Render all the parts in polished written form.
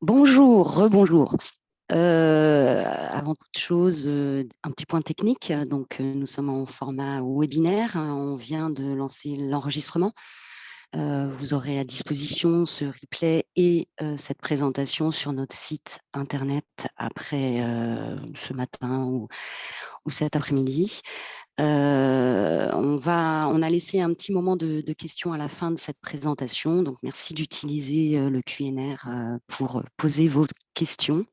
Bonjour, rebonjour. Avant toute chose, un petit point technique. Donc, nous sommes en format webinaire. On vient de lancer l'enregistrement. Vous aurez à disposition ce replay et cette présentation sur notre site internet après ce matin ou cet après-midi. On a laissé un petit moment de questions à la fin de cette présentation. Donc, merci d'utiliser le Q&R pour poser vos questions.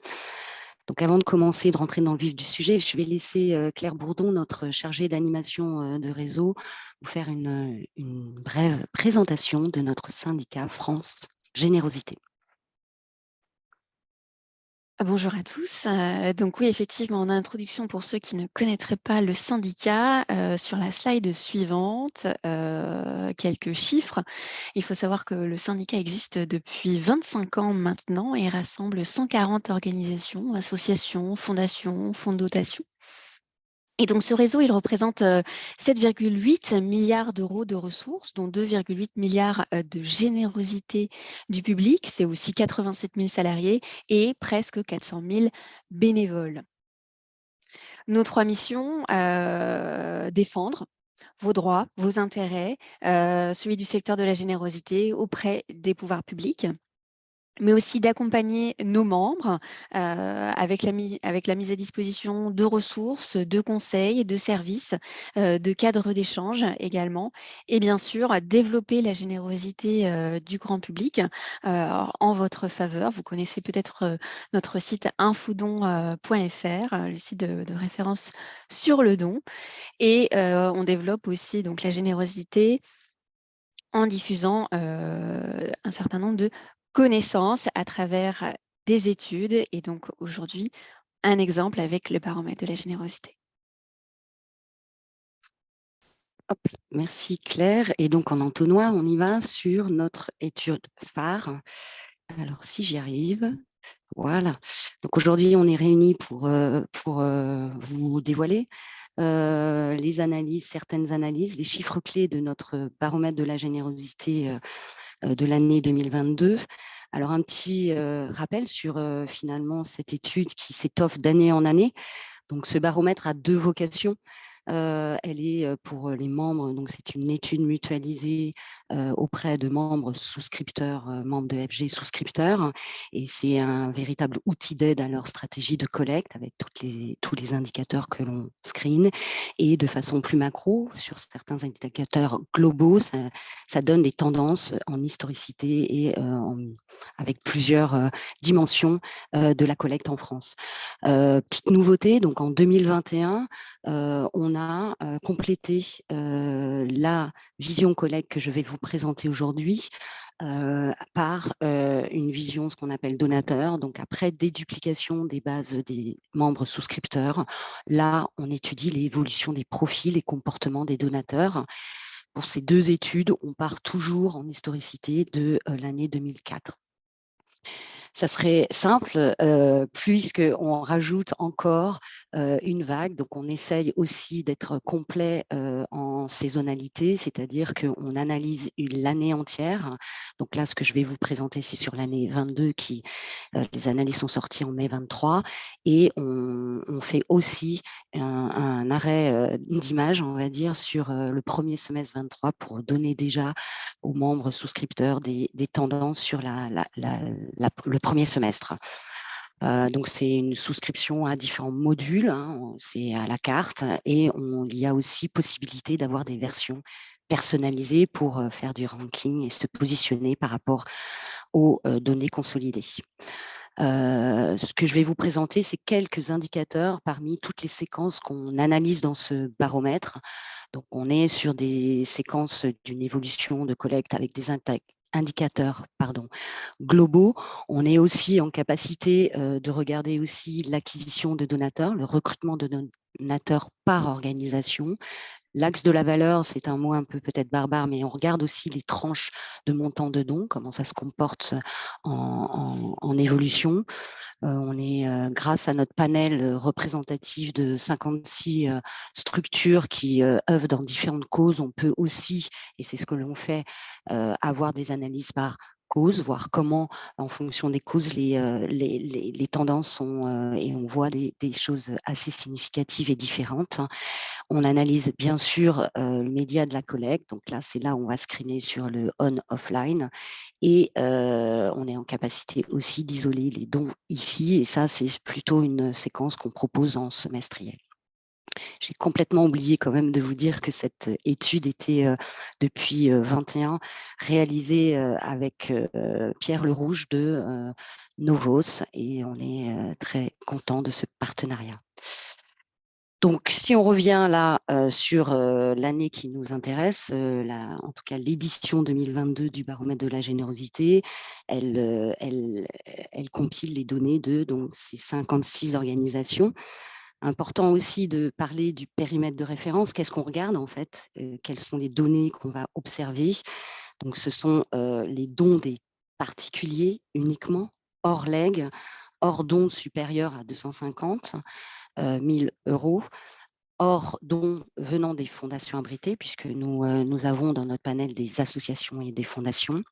Donc, avant de commencer, de rentrer dans le vif du sujet, je vais laisser Claire Bourdon, notre chargée d'animation de réseau, vous faire une brève présentation de notre syndicat France Générosité. Bonjour à tous. Donc oui, effectivement, en introduction, pour ceux qui ne connaîtraient pas le syndicat, sur la slide suivante, quelques chiffres. Il faut savoir que le syndicat existe depuis 25 ans maintenant et rassemble 140 organisations, associations, fondations, fonds de dotation. Et donc, ce réseau, il représente 7,8 milliards d'euros de ressources, dont 2,8 milliards de générosité du public. C'est aussi 87 000 salariés et presque 400 000 bénévoles. Nos trois missions, défendre vos droits, vos intérêts, celui du secteur de la générosité auprès des pouvoirs publics, mais aussi d'accompagner nos membres avec la mise à disposition de ressources, de conseils, de services, de cadres d'échange également, et bien sûr, développer la générosité du grand public en votre faveur. Vous connaissez peut-être notre site infoudon.fr, le site de référence sur le don, et on développe aussi donc la générosité en diffusant un certain nombre de connaissances à travers des études, et donc aujourd'hui, un exemple avec le baromètre de la générosité. Hop, merci Claire. Et donc en entonnoir, on y va sur notre étude phare. Alors si j'y arrive, voilà. Donc aujourd'hui, on est réunis pour vous dévoiler les analyses, certaines analyses, les chiffres clés de notre baromètre de la générosité de l'année 2022. Alors un petit rappel sur finalement cette étude qui s'étoffe d'année en année. Donc ce baromètre a deux vocations. Elle est pour les membres, donc c'est une étude mutualisée auprès de membres souscripteurs, membres de FG souscripteurs, et c'est un véritable outil d'aide à leur stratégie de collecte avec tous les indicateurs que l'on screen, et de façon plus macro, sur certains indicateurs globaux, ça donne des tendances en historicité et avec plusieurs dimensions de la collecte en France. Petite nouveauté, donc en 2021, on a complété la vision collecte que je vais vous présenter aujourd'hui par une vision, ce qu'on appelle donateur. Donc après déduplication des bases des membres souscripteurs, là, on étudie l'évolution des profils et comportements des donateurs. Pour ces deux études, on part toujours en historicité de l'année 2004. Ça serait simple puisqu'on rajoute encore une vague. Donc, on essaye aussi d'être complet en saisonnalité, c'est-à-dire qu'on analyse l'année entière. Donc là, ce que je vais vous présenter, c'est sur l'année 22 les analyses sont sorties en mai 23, et on fait aussi un arrêt d'image, on va dire, sur le premier semestre 23 pour donner déjà aux membres souscripteurs des tendances sur le premier semestre. Donc, c'est une souscription à différents modules, hein, c'est à la carte, et il y a aussi possibilité d'avoir des versions personnalisées pour faire du ranking et se positionner par rapport aux données consolidées. Ce que je vais vous présenter, c'est quelques indicateurs parmi toutes les séquences qu'on analyse dans ce baromètre. Donc, on est sur des séquences d'une évolution de collecte avec des indicateurs globaux. On est aussi en capacité de regarder aussi l'acquisition de donateurs, le recrutement de donateurs par organisation. L'axe de la valeur, c'est un mot un peu peut-être barbare, mais on regarde aussi les tranches de montant de dons, comment ça se comporte en évolution. On est, grâce à notre panel représentatif de 56 structures qui œuvrent dans différentes causes, on peut aussi, et c'est ce que l'on fait, avoir des analyses par causes, voir comment, en fonction des causes, les tendances sont, et on voit des choses assez significatives et différentes. On analyse bien sûr le média de la collecte, donc là, c'est là où on va screener sur le on-offline, et on est en capacité aussi d'isoler les dons IFI, et ça, c'est plutôt une séquence qu'on propose en semestriel. J'ai complètement oublié quand même de vous dire que cette étude était depuis 21 réalisée avec Pierre Le Rouge de Novos, et on est très content de ce partenariat. Donc, si on revient là sur l'année qui nous intéresse, en tout cas l'édition 2022 du baromètre de la générosité, elle compile les données de donc, ces 56 organisations. Important aussi de parler du périmètre de référence. Qu'est-ce qu'on regarde en fait? Quelles sont les données qu'on va observer? Donc, ce sont les dons des particuliers uniquement, hors legs, hors dons supérieurs à 250 000 €, hors dons venant des fondations abritées, puisque nous avons dans notre panel des associations et des fondations.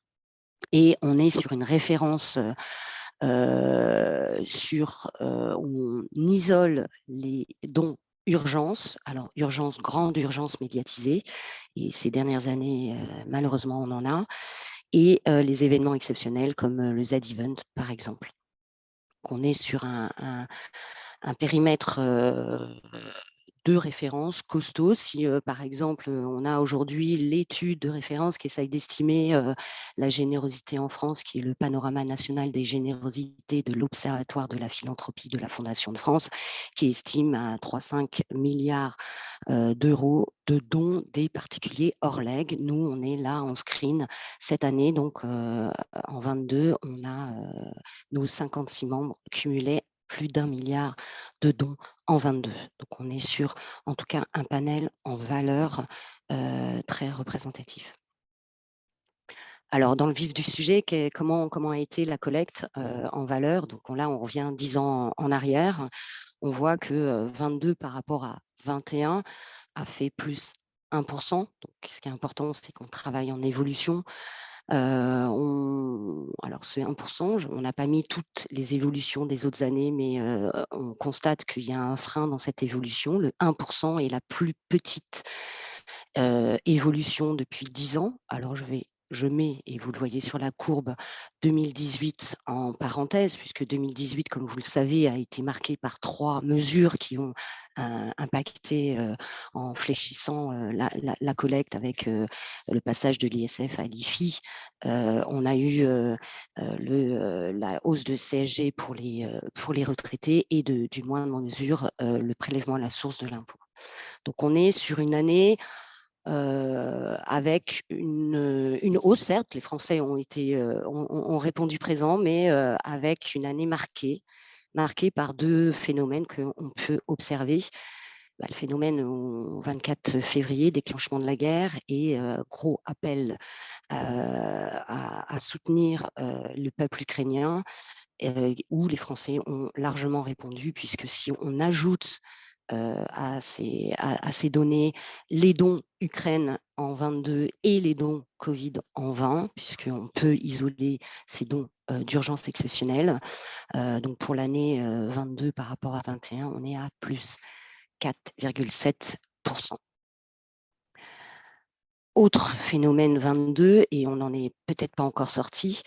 Et on est sur une référence où on isole les dons urgence, alors urgence, grande urgence médiatisée, et ces dernières années, malheureusement, on en a, et les événements exceptionnels comme le Z-Event, par exemple. Donc, on est sur un périmètre de référence costaud. Si, par exemple, on a aujourd'hui l'étude de référence qui essaye d'estimer la générosité en France, qui est le panorama national des générosités de l'Observatoire de la philanthropie de la Fondation de France, qui estime à 3,5 milliards d'euros de dons des particuliers hors legs. Nous, on est là en screen cette année, donc en 22, on a nos 56 membres cumulés plus d'1 milliard de dons en 22. Donc, on est sur, en tout cas, un panel en valeur très représentatif. Alors, dans le vif du sujet, comment a été la collecte en valeur? Donc là, on revient 10 ans en arrière. On voit que 22 par rapport à 21 a fait plus 1%. Donc, ce qui est important, c'est qu'on travaille en évolution. Alors, ce 1%, on n'a pas mis toutes les évolutions des autres années, mais on constate qu'il y a un frein dans cette évolution. Le 1% est la plus petite évolution depuis 10 ans. Alors, je mets, et vous le voyez sur la courbe, 2018 en parenthèse, puisque 2018, comme vous le savez, a été marqué par 3 mesures qui ont impacté en fléchissant la collecte avec le passage de l'ISF à l'IFI. On a eu la hausse de CSG pour les retraités et du moindre mesure le prélèvement à la source de l'impôt. Donc, on est sur une année avec une hausse, certes, les Français ont répondu présent, mais avec une année marquée par 2 phénomènes qu'on peut observer. Le phénomène au 24 février, déclenchement de la guerre, et gros appel à soutenir le peuple ukrainien, où les Français ont largement répondu, puisque si on ajoute à ces données les dons Ukraine en 22 et les dons Covid en 20, puisqu'on peut isoler ces dons d'urgence exceptionnelle. Donc, pour l'année 22 par rapport à 21, on est à plus 4,7%. Autre phénomène 22, et on n'en est peut-être pas encore sorti,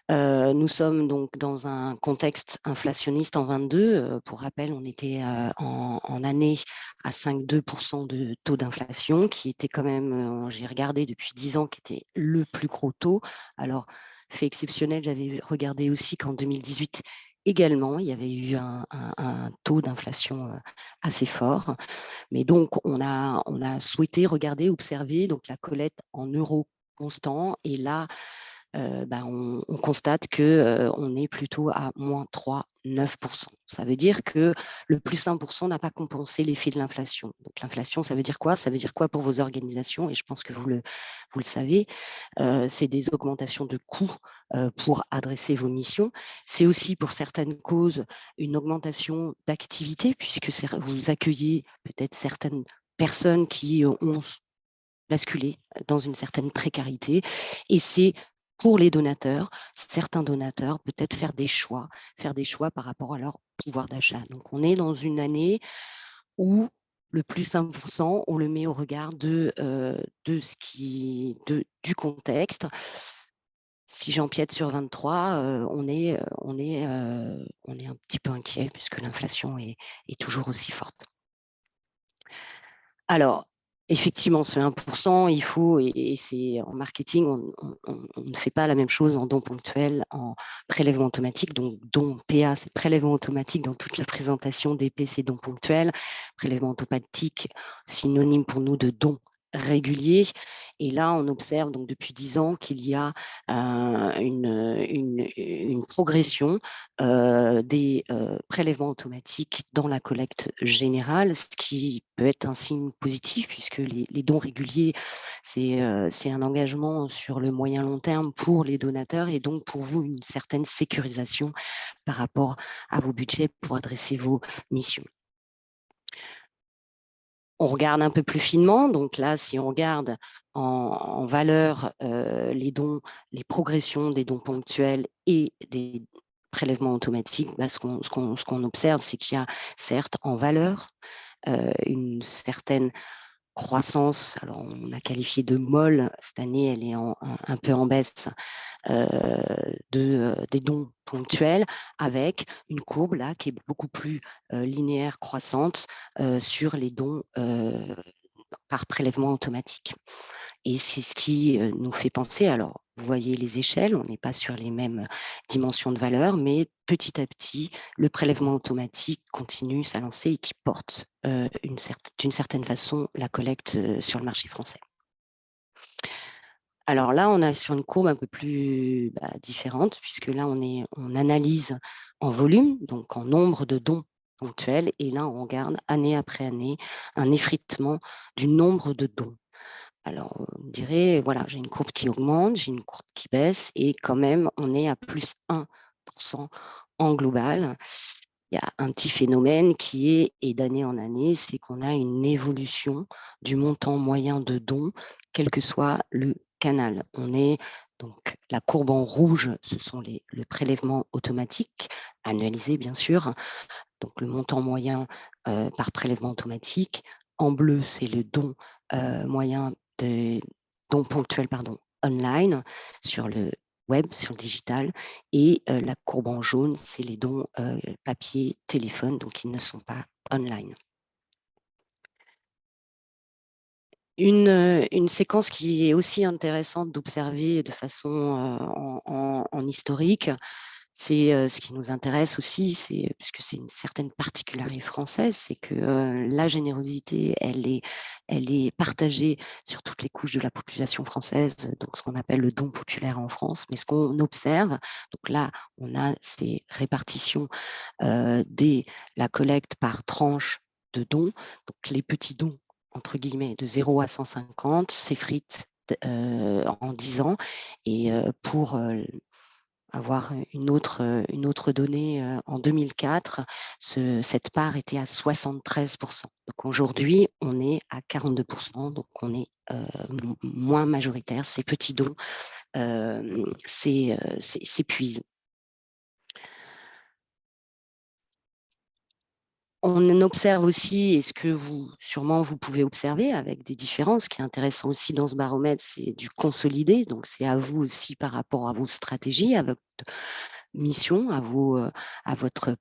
nous sommes donc dans un contexte inflationniste en 22. Pour rappel, on était en année à 5,2% de taux d'inflation, qui était quand même, j'ai regardé depuis 10 ans, qui était le plus gros taux. Alors, fait exceptionnel, j'avais regardé aussi qu'en 2018, également, il y avait eu un taux d'inflation assez fort. Mais donc, on a souhaité regarder, observer donc la collecte en euros constants. Et là, on constate qu'on est plutôt à moins 3,9%. Ça veut dire que le plus 1% n'a pas compensé l'effet de l'inflation. Donc, l'inflation, ça veut dire quoi? Ça veut dire quoi pour vos organisations? Et je pense que vous le savez, c'est des augmentations de coûts pour adresser vos missions. C'est aussi pour certaines causes une augmentation d'activité, puisque vous accueillez peut-être certaines personnes qui ont basculé dans une certaine précarité. Et c'est pour les donateurs, certains donateurs, peut-être faire des choix par rapport à leur pouvoir d'achat. Donc, on est dans une année où le plus 5%, on le met au regard du contexte. Si j'empiète sur 23, on est un petit peu inquiet puisque l'inflation est toujours aussi forte. Alors, effectivement, ce 1%, il faut, et c'est en marketing, on ne fait pas la même chose en don ponctuel, en prélèvement automatique. Donc, don PA, c'est prélèvement automatique dans toute la présentation. DP, c'est don ponctuel. Prélèvement automatique, synonyme pour nous de don régulier. Et là, on observe donc depuis 10 ans qu'il y a une progression des prélèvements automatiques dans la collecte générale, ce qui peut être un signe positif puisque les dons réguliers, c'est un engagement sur le moyen long terme pour les donateurs et donc pour vous une certaine sécurisation par rapport à vos budgets pour adresser vos missions. On regarde un peu plus finement, donc là, si on regarde en valeur les dons, les progressions des dons ponctuels et des prélèvements automatiques, bah, ce qu'on observe, c'est qu'il y a certes en valeur une certaine croissance, alors on a qualifié de molle, cette année elle est un peu en baisse, des dons ponctuels avec une courbe là qui est beaucoup plus linéaire, croissante sur les dons par prélèvement automatique. Et c'est ce qui nous fait penser, alors vous voyez les échelles, on n'est pas sur les mêmes dimensions de valeur, mais petit à petit, le prélèvement automatique continue sa lancée et qui porte d'une certaine façon la collecte sur le marché français. Alors là, on est sur une courbe un peu plus différente, puisque là, on analyse en volume, donc en nombre de dons ponctuels, et là, on regarde année après année un effritement du nombre de dons. Alors, on dirait, voilà, j'ai une courbe qui augmente, j'ai une courbe qui baisse, et quand même, on est à plus 1% en global. Il y a un petit phénomène qui est, et d'année en année, c'est qu'on a une évolution du montant moyen de dons, quel que soit le canal. On est donc la courbe en rouge, ce sont le prélèvement automatique, annualisé bien sûr, donc le montant moyen par prélèvement automatique. En bleu, c'est le don moyen de don ponctuel, online sur le web, sur le digital, et la courbe en jaune, c'est les dons papier, téléphone, donc ils ne sont pas online. Une séquence qui est aussi intéressante d'observer de façon en historique, c'est ce qui nous intéresse aussi, puisque c'est une certaine particularité française, c'est que la générosité, elle est partagée sur toutes les couches de la population française, donc ce qu'on appelle le don populaire en France. Mais ce qu'on observe, donc là, on a ces répartitions dès la collecte par tranche de dons, donc les petits dons entre guillemets de 0 à 150 s'effritent en 10 ans, et pour avoir une autre donnée, en 2004, cette part était à 73%. Donc aujourd'hui, on est à 42%, donc on est moins majoritaire. Ces petits dons s'épuisent. On observe aussi, et ce que sûrement vous pouvez observer avec des différences, ce qui est intéressant aussi dans ce baromètre, c'est du consolidé. Donc, c'est à vous aussi par rapport à vos stratégies, à votre mission, à votre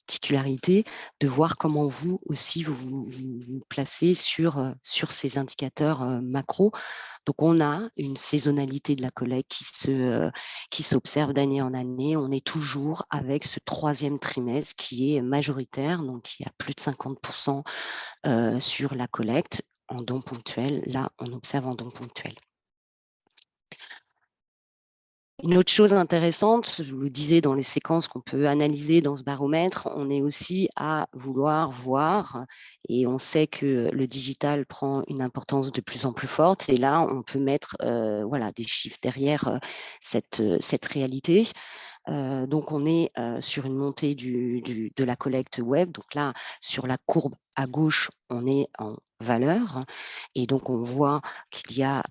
particularité, de voir comment vous aussi vous placez sur ces indicateurs macro. Donc, on a une saisonnalité de la collecte qui s'observe d'année en année. On est toujours avec ce troisième trimestre qui est majoritaire, donc il y a plus de 50% sur la collecte en dons ponctuels. Là, on observe en dons ponctuels. Une autre chose intéressante, je vous le disais dans les séquences qu'on peut analyser dans ce baromètre, on est aussi à vouloir voir, et on sait que le digital prend une importance de plus en plus forte, et là, on peut mettre voilà, des chiffres derrière cette réalité. Donc, on est sur une montée de la collecte web. Donc là, sur la courbe à gauche, on est en valeur. Et donc, on voit qu'il y a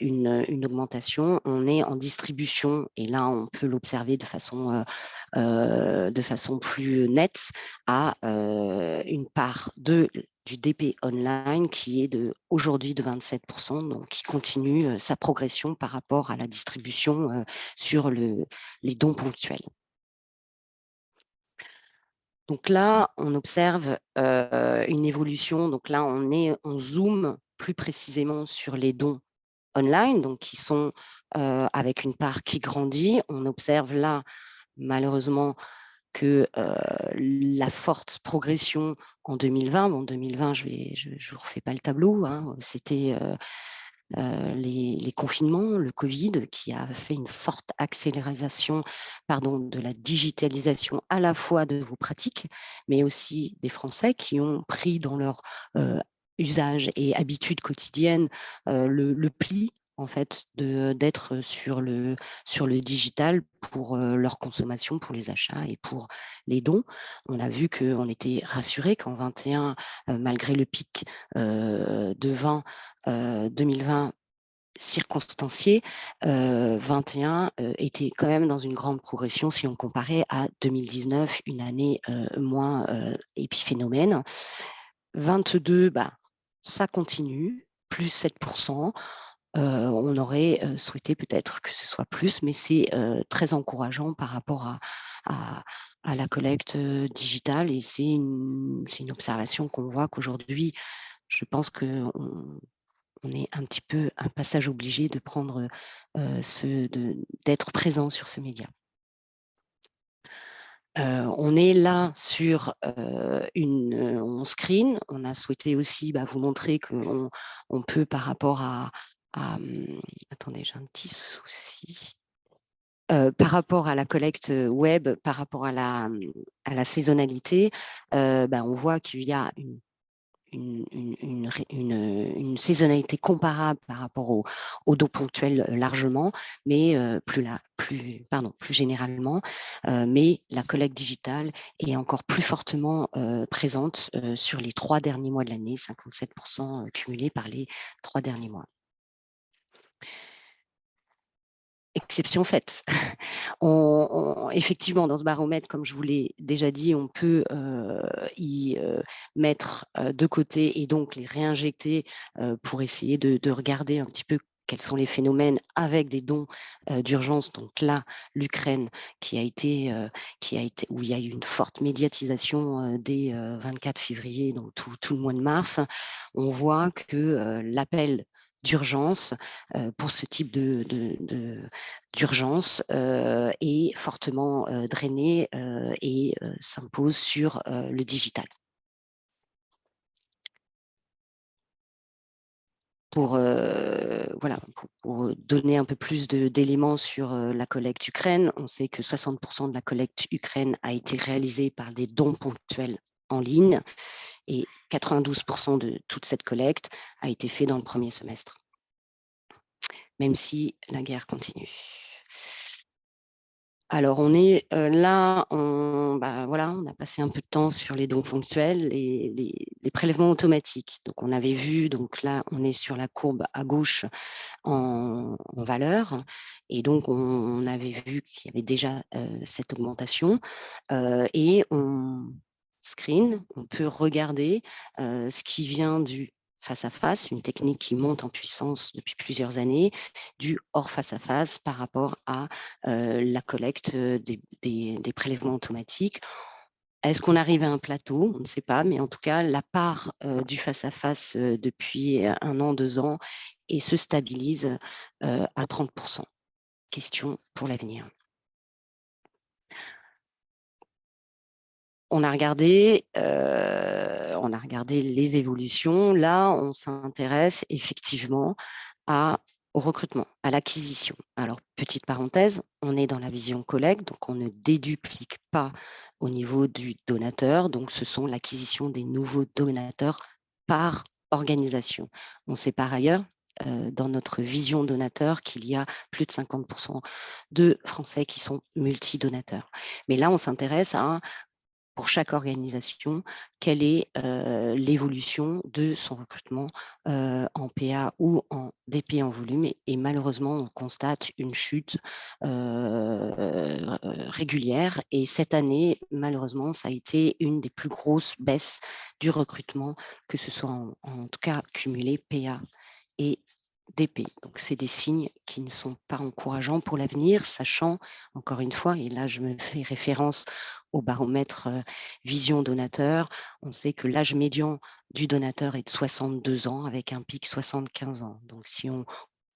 une augmentation. On est en distribution et là, on peut l'observer de façon plus nette à une part du DP online qui est aujourd'hui de 27%, donc qui continue sa progression par rapport à la distribution sur les dons ponctuels. Donc là, on observe une évolution. Donc là, on zoome plus précisément sur les dons online, donc qui sont avec une part qui grandit. On observe là, malheureusement, que la forte progression en 2020, bon, 2020, je ne vous refais pas le tableau, hein, c'était les confinements, le Covid, qui a fait une forte accélération de la digitalisation à la fois de vos pratiques, mais aussi des Français qui ont pris dans leur usage et habitudes quotidiennes le pli en fait d'être sur le digital pour leur consommation, pour les achats et pour les dons. On a vu qu'on était rassurés qu'en 2021, malgré le pic de 2020 circonstancié, 21 était quand même dans une grande progression si on comparait à 2019, une année moins épiphénomène. 22, ça continue, plus 7%. On aurait souhaité peut-être que ce soit plus, mais c'est très encourageant par rapport à la collecte digitale et c'est une observation qu'on voit qu'aujourd'hui, je pense qu'on est un petit peu un passage obligé de prendre d'être présent sur ce média. On est là sur on screen. On a souhaité aussi vous montrer qu'on peut par rapport à attendez, j'ai un petit souci. Par rapport à la collecte web, par rapport à la saisonnalité, on voit qu'il y a une saisonnalité comparable par rapport au dos ponctuel largement, mais plus généralement, mais la collecte digitale est encore plus fortement présente sur les 3 derniers mois de l'année, 57% cumulés par les 3 derniers mois. Exception faite. Effectivement, dans ce baromètre, comme je vous l'ai déjà dit, on peut y mettre de côté et donc les réinjecter pour essayer de regarder un petit peu quels sont les phénomènes avec des dons d'urgence. Donc là, l'Ukraine où il y a eu une forte médiatisation dès 24 février, donc tout le mois de mars, on voit que l'appel d'urgence pour ce type d'urgence est fortement drainé et s'impose sur le digital. Pour donner un peu plus d'éléments sur la collecte Ukraine, on sait que 60% de la collecte Ukraine a été réalisée par des dons ponctuels en ligne et 92% de toute cette collecte a été faite dans le premier semestre, même si la guerre continue. Alors, on est là, on a passé un peu de temps sur les dons ponctuels et les prélèvements automatiques. Donc, on avait vu, donc là, on est sur la courbe à gauche en valeur. Et donc, on avait vu qu'il y avait déjà cette augmentation. Et on screen, on peut regarder ce qui vient du face-à-face, une technique qui monte en puissance depuis plusieurs années, du hors face-à-face par rapport à la collecte des prélèvements automatiques. Est-ce qu'on arrive à un plateau? On ne sait pas, mais en tout cas, la part du face-à-face depuis 1 an, 2 ans et se stabilise à 30%. Question pour l'avenir. On a regardé les évolutions. Là, on s'intéresse effectivement au recrutement, à l'acquisition. Alors, petite parenthèse, on est dans la vision collecte, donc on ne déduplique pas au niveau du donateur. Donc, ce sont l'acquisition des nouveaux donateurs par organisation. On sait par ailleurs, dans notre vision donateur, qu'il y a plus de 50% de Français qui sont multidonateurs. Mais là, on s'intéresse à pour chaque organisation, quelle est l'évolution de son recrutement en PA ou en DP en volume. Et malheureusement, on constate une chute régulière. Et cette année, malheureusement, ça a été une des plus grosses baisses du recrutement, que ce soit en tout cas cumulé PA et DP. Donc, c'est des signes qui ne sont pas encourageants pour l'avenir, sachant, encore une fois, et là, je me fais référence au baromètre Vision Donateur, on sait que l'âge médian du donateur est de 62 ans, avec un pic 75 ans. Donc, si on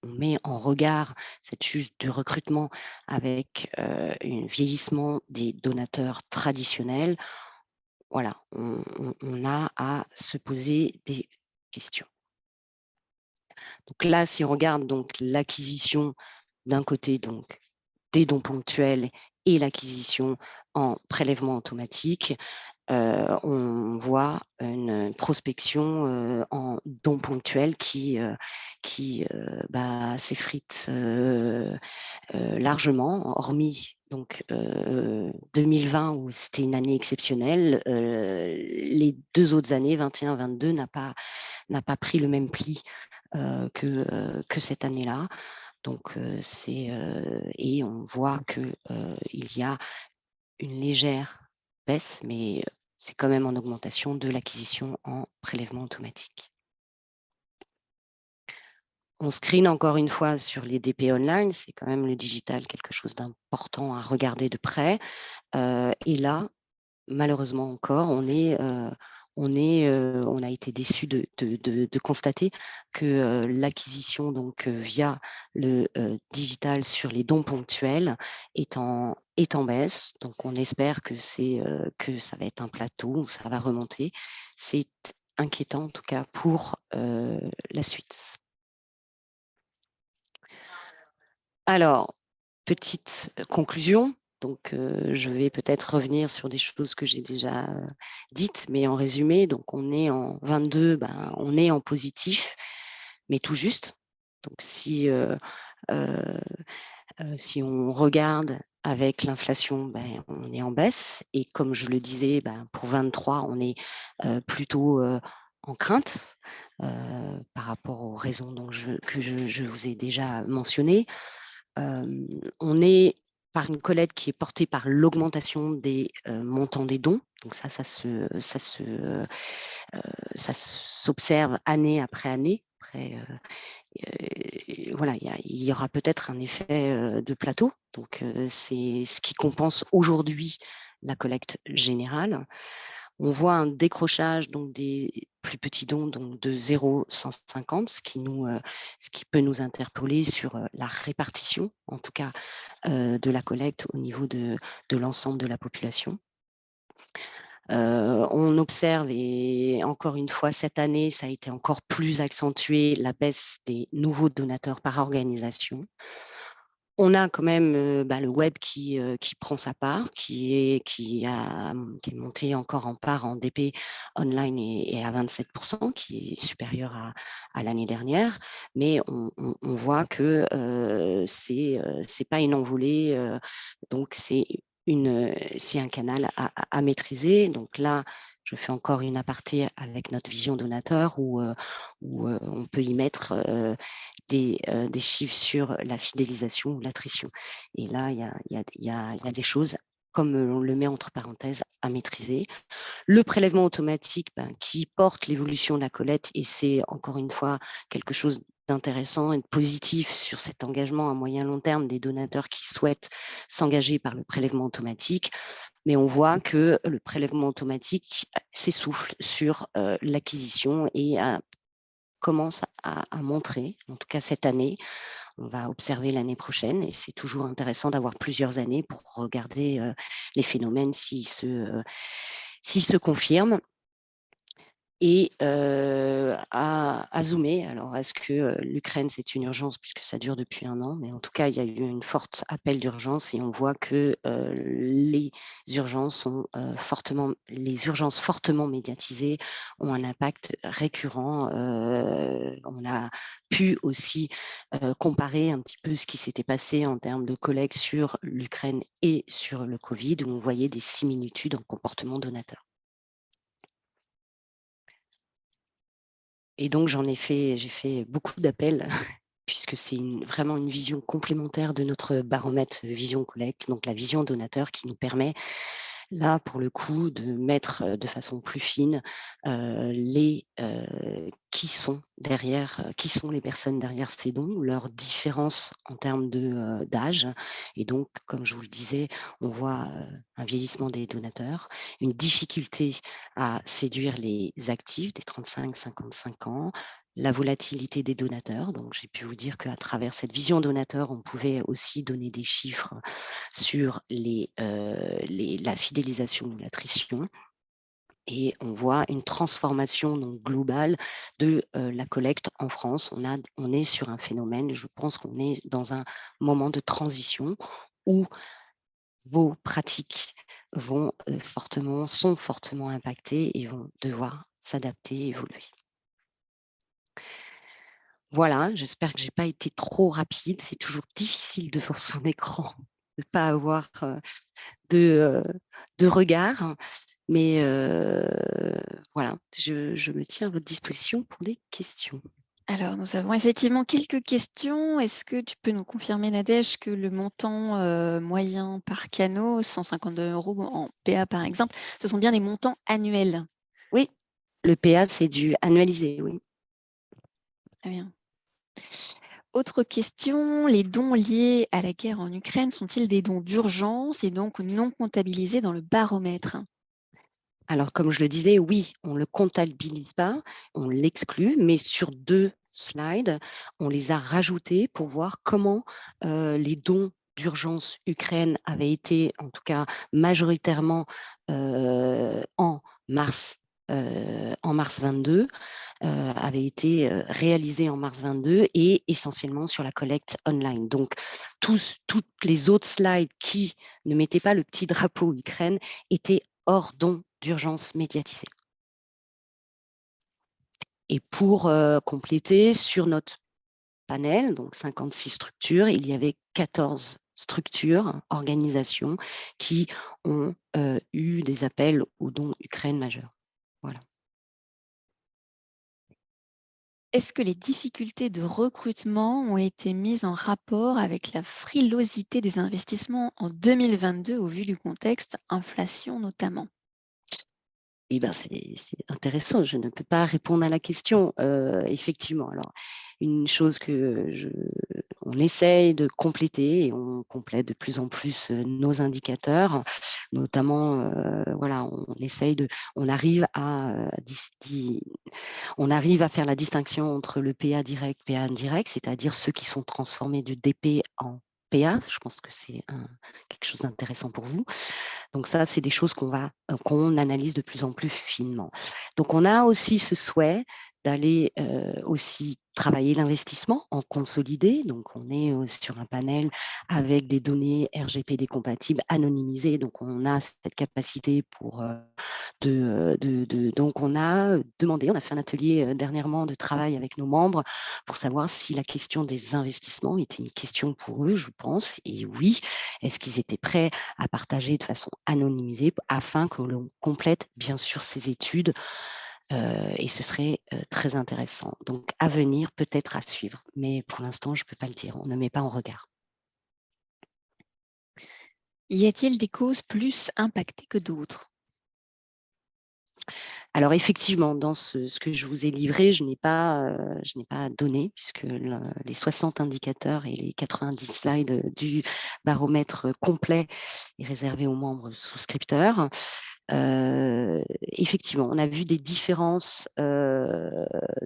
met en regard cette chute du recrutement avec un vieillissement des donateurs traditionnels, voilà, on a à se poser des questions. Donc là, si on regarde donc l'acquisition d'un côté donc des dons ponctuels et l'acquisition en prélèvement automatique, on voit une prospection en dons ponctuels qui s'effrite largement, hormis donc 2020 où c'était une année exceptionnelle. Les 2 autres années, 21-22, n'a pas pris le même pli que cette année-là. Donc, et on voit qu'il y a une légère baisse, mais c'est quand même en augmentation de l'acquisition en prélèvement automatique. On screen encore une fois sur les DP online, c'est quand même le digital quelque chose d'important à regarder de près. Et là, malheureusement encore, on a été déçu de constater que l'acquisition donc via le digital sur les dons ponctuels est en baisse. Donc on espère que ça va être un plateau, ça va remonter. C'est inquiétant en tout cas pour la suite. Alors, petite conclusion. Donc, je vais peut-être revenir sur des choses que j'ai déjà dites, mais en résumé, donc on est en 22, on est en positif, mais tout juste. Donc, si on regarde avec l'inflation, on est en baisse. Et comme je le disais, pour 23, on est plutôt en crainte par rapport aux raisons que je vous ai déjà mentionnées. On est par une collecte qui est portée par l'augmentation des montants des dons. Donc ça s'observe année après année. Après, voilà, il y aura peut-être un effet de plateau. Donc c'est ce qui compense aujourd'hui la collecte générale. On voit un décrochage donc des plus petits dons donc de 0,150, ce qui peut nous interpeller sur la répartition, en tout cas de la collecte au niveau de l'ensemble de la population. On observe, et encore une fois, cette année, ça a été encore plus accentué, la baisse des nouveaux donateurs par organisation. On a quand même le web qui prend sa part, qui est monté encore en part en DP online et à 27%, qui est supérieur à l'année dernière. Mais on voit que c'est pas une envolée, donc c'est un canal à maîtriser. Donc là, je fais encore une aparté avec notre vision donateur où on peut y mettre des chiffres sur la fidélisation ou l'attrition. Et là, il y a des choses, comme on le met entre parenthèses, à maîtriser. Le prélèvement automatique qui porte l'évolution de la collecte, et c'est encore une fois quelque chose d'intéressant et de positif sur cet engagement à moyen long terme des donateurs qui souhaitent s'engager par le prélèvement automatique. Mais on voit que le prélèvement automatique s'essouffle sur l'acquisition et commence à montrer, en tout cas cette année. On va observer l'année prochaine, et c'est toujours intéressant d'avoir plusieurs années pour regarder les phénomènes s'ils se confirment. et à zoomer. Alors, est-ce que l'Ukraine, c'est une urgence puisque ça dure depuis 1 an? Mais en tout cas, il y a eu une forte appel d'urgence et on voit que les urgences fortement médiatisées ont un impact récurrent. On a pu aussi comparer un petit peu ce qui s'était passé en termes de collecte sur l'Ukraine et sur le Covid, où on voyait des similitudes en comportement donateur. Et donc, j'ai fait beaucoup d'appels puisque c'est vraiment une vision complémentaire de notre baromètre Vision Collecte, donc la vision donateur qui nous permet, là, pour le coup, de mettre de façon plus fine qui sont les personnes derrière ces dons, leurs différences en termes d'âge. Et donc, comme je vous le disais, on voit un vieillissement des donateurs, une difficulté à séduire les actifs des 35-55 ans, la volatilité des donateurs. Donc, j'ai pu vous dire qu'à travers cette vision donateur, on pouvait aussi donner des chiffres sur la fidélisation ou l'attrition. Et on voit une transformation donc, globale de la collecte en France. On est sur un phénomène, je pense qu'on est dans un moment de transition où vos pratiques sont fortement impactées et vont devoir s'adapter, évoluer. Voilà, j'espère que je n'ai pas été trop rapide. C'est toujours difficile devant son écran de ne pas avoir de regard. Mais voilà, je me tiens à votre disposition pour les questions. Alors, nous avons effectivement quelques questions. Est-ce que tu peux nous confirmer, Nadège, que le montant moyen par canot, 152 € en PA par exemple, ce sont bien des montants annuels? Oui, le PA, c'est du annualisé, oui. Très bien. Autre question, les dons liés à la guerre en Ukraine sont-ils des dons d'urgence et donc non comptabilisés dans le baromètre? Alors, comme je le disais, oui, on ne le comptabilise pas, on l'exclut, mais sur 2 slides, on les a rajoutés pour voir comment les dons d'urgence Ukraine avaient été, en tout cas majoritairement en mars 22, avaient été réalisés en mars 22 et essentiellement sur la collecte online. Donc, toutes les autres slides qui ne mettaient pas le petit drapeau Ukraine étaient hors dons d'urgence médiatisés. Et pour compléter, sur notre panel, donc 56 structures, il y avait 14 structures, organisations qui ont eu des appels aux dons Ukraine majeurs. Voilà. Est-ce que les difficultés de recrutement ont été mises en rapport avec la frilosité des investissements en 2022 au vu du contexte, inflation notamment? Eh ben, c'est intéressant, je ne peux pas répondre à la question. Effectivement, alors une chose on essaye de compléter et on complète de plus en plus nos indicateurs, notamment, voilà, on arrive à faire la distinction entre le PA direct, PA indirect, c'est-à-dire ceux qui sont transformés du DP en PA. Je pense que c'est quelque chose d'intéressant pour vous. Donc ça, c'est des choses qu'on analyse de plus en plus finement. Donc on a aussi ce souhait d'aller aussi travailler l'investissement en consolidé. Donc on est sur un panel avec des données RGPD compatibles, anonymisées. Donc on a cette capacité donc on a demandé, on a fait un atelier dernièrement de travail avec nos membres pour savoir si la question des investissements était une question pour eux, je pense. Et oui, est-ce qu'ils étaient prêts à partager de façon anonymisée afin que l'on complète bien sûr ces études et ce serait très intéressant. Donc à venir, peut-être à suivre, mais pour l'instant, je ne peux pas le dire, on ne met pas en regard. Y a-t-il des causes plus impactées que d'autres? Alors effectivement, dans ce que je vous ai livré, je n'ai pas donné puisque les 60 indicateurs et les 90 slides du baromètre complet est réservé aux membres souscripteurs. Effectivement, on a vu des différences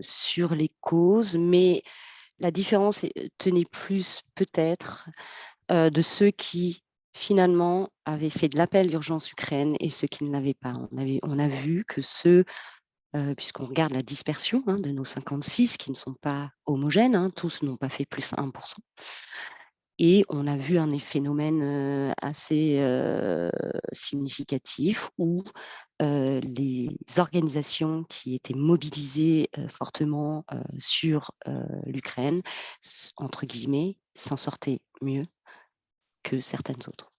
sur les causes, mais la différence tenait plus peut-être de ceux qui finalement avaient fait de l'appel d'urgence Ukraine et ceux qui ne l'avaient pas. On a vu que ceux puisqu'on regarde la dispersion de nos 56 qui ne sont pas homogènes, tous n'ont pas fait plus 1%. Et on a vu un phénomène assez significatif où les organisations qui étaient mobilisées fortement sur l'Ukraine, entre guillemets, s'en sortaient mieux que certaines autres.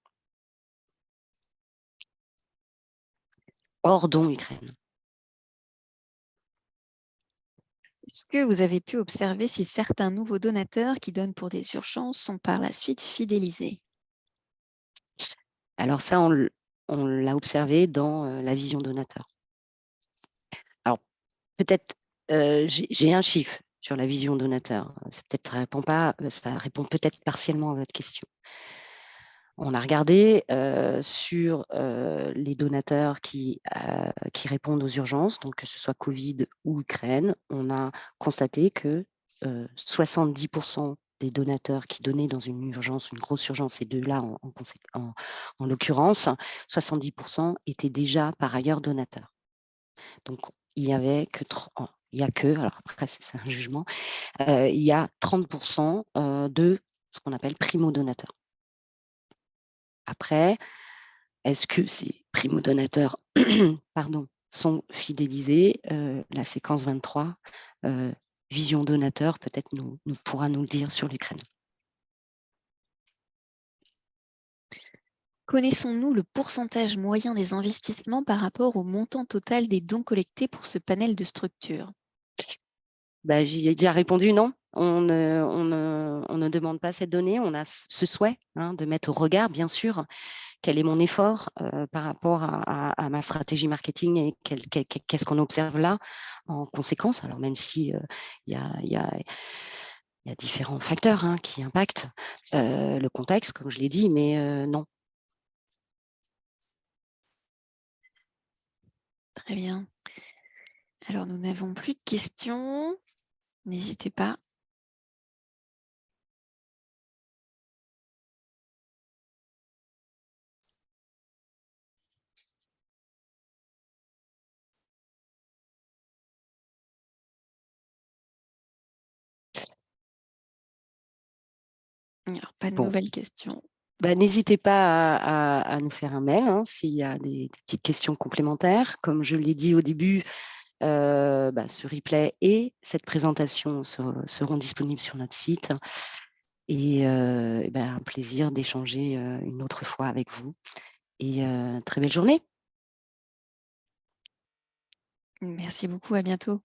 Hors don Ukraine. Est-ce que vous avez pu observer si certains nouveaux donateurs qui donnent pour des urgences sont par la suite fidélisés? Alors ça, on l'a observé dans la vision donateur. Alors, peut-être, j'ai un chiffre sur la vision donateur. Ça répond peut-être partiellement à votre question. On a regardé sur les donateurs qui répondent aux urgences, donc que ce soit Covid ou Ukraine. On a constaté que 70% des donateurs qui donnaient dans une urgence, une grosse urgence, ces deux-là en l'occurrence, 70% étaient déjà par ailleurs donateurs. Donc, il y avait que alors après c'est un jugement, il y a 30% de ce qu'on appelle primo-donateurs. Après, est-ce que ces primo-donateurs sont fidélisés? La séquence 23, vision donateur, peut-être pourra nous le dire sur l'Ukraine. Connaissons-nous le pourcentage moyen des investissements par rapport au montant total des dons collectés pour ce panel de structures? J'y ai déjà répondu, non. On ne demande pas cette donnée. On a ce souhait de mettre au regard, bien sûr, quel est mon effort par rapport à ma stratégie marketing et qu'est-ce qu'on observe là en conséquence. Alors même si il y a différents facteurs qui impactent le contexte, comme je l'ai dit, mais non. Très bien. Alors, nous n'avons plus de questions. N'hésitez pas. Alors, pas de Bon. nouvelles questions. N'hésitez pas à nous faire un mail s'il y a des petites questions complémentaires. Comme je l'ai dit au début, ce replay et cette présentation seront disponibles sur notre site. Et un plaisir d'échanger une autre fois avec vous. Et très belle journée. Merci beaucoup, à bientôt.